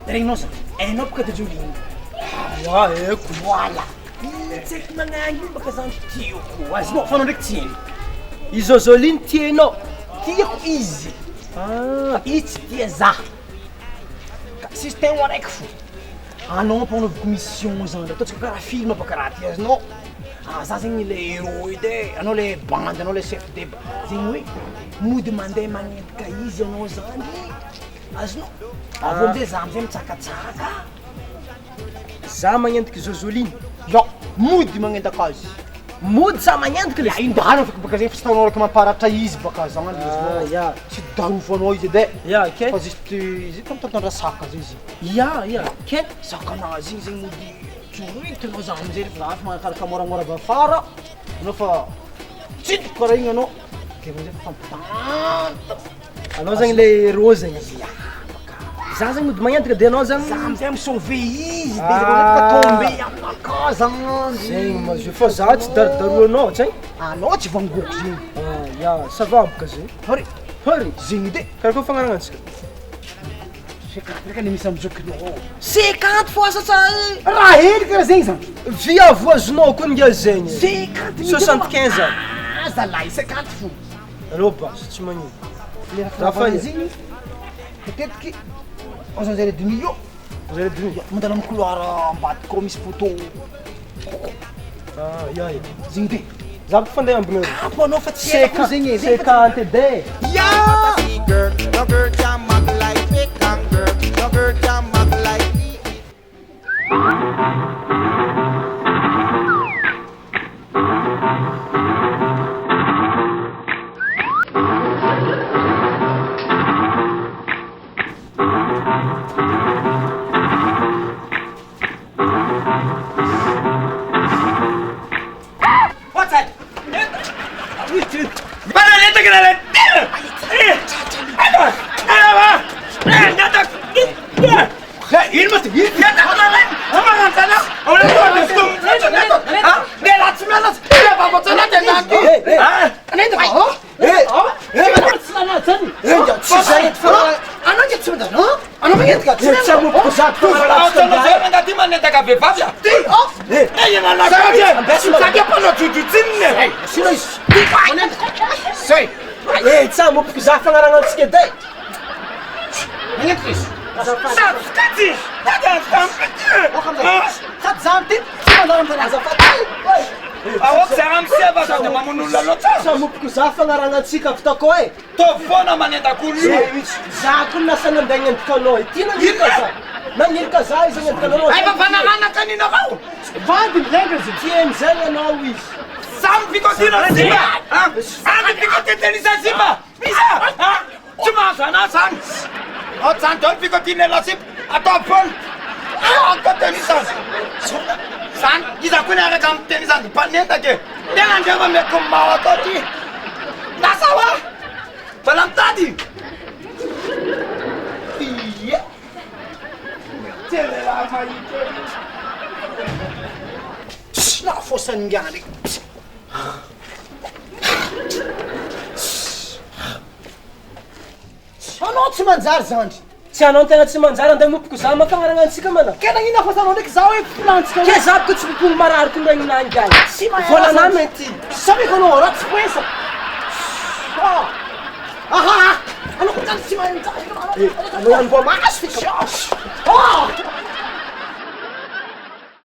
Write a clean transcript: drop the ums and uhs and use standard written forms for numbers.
regninao zany hainao bôka Dajolina Haiko. voilà tsy haiko magnano io baka zany tiako azonao fanao ndraiky tiany Izy Zozoline tianao. tiako izy izy tsy tia zah ka système araiky fo anao mpanaoviko mission zany ataontsika karaha film baka raha ty azonao za zegny le héros edy anao le bande anao le chef de zegny hoe mody mandeha magnentika izy anao zany azonao avy amizay za amizay mitsakatsaka Za magnentiky Zozoline. ya mody magnentaka azy Mody za magnentiky le. indahana fako baka zegny fa tsy taonao raiky mamparatra izy baka zany Ya. tsy darofanao izy edy Ya, ke. fa juste izy mitondra saka zay izy Ya, ke. sakanazy igny zegny mody tsorintinao za amizay refa za fa magnakaraka moramora avy afara anao fa tsidiko karaha igny anao ke amizay fa fampitanta Anao zegny le héros zegny. Za zegny mody magnentiky de anao za zany. amizay misauve izy de izy ka tombe aminaka zany Zegny mazo fa za tsy darodaroanao, tsy? anao tsy vangoko zegny Ya, ça va bôka zegny. hary zegny de Karakôry fagnaragnantsika? reka le misy amjokinao 50 fois ça raha hely karaha zegny zany via voisinao koa ngia zegny. 50 75 zalahy 50 fo Allo basy tsy magnino. le raha izy igny matetiky 11h30 io Vous allez devenir. mandala amin'ny couloir ambadika ao misy photo Ya. zegny de Za mpifandeha ambony eo. apo anao fa tsy haiko zegny 50 de. ya Girl, no girl can mock like fake and girl, no girl can mock like me. What's that? Sa mopiko za fagnaragnantsika edy. Sa mopiko za fagnaragnantsika fitako e. Za koa nasa nandeha nagnentika anao. Ty nagnentika za. Nagnentika za izy nagnentika anao. Vandy milenga ze tiany zay anao izy. na fosan'ny gany anao tsy manjary zandry Tsy anao tena tsy manjary andeha mopiko za mafagnaragnantsika mana. ke nagnina fa sanao ndraiky za hoe plantsika Ke za ko tsy mipogno marary koa ndregninany gany. sy Vola na mety. sameko anao raha tsy poesa anao ko zany tsy manjary Ano yan ba mas?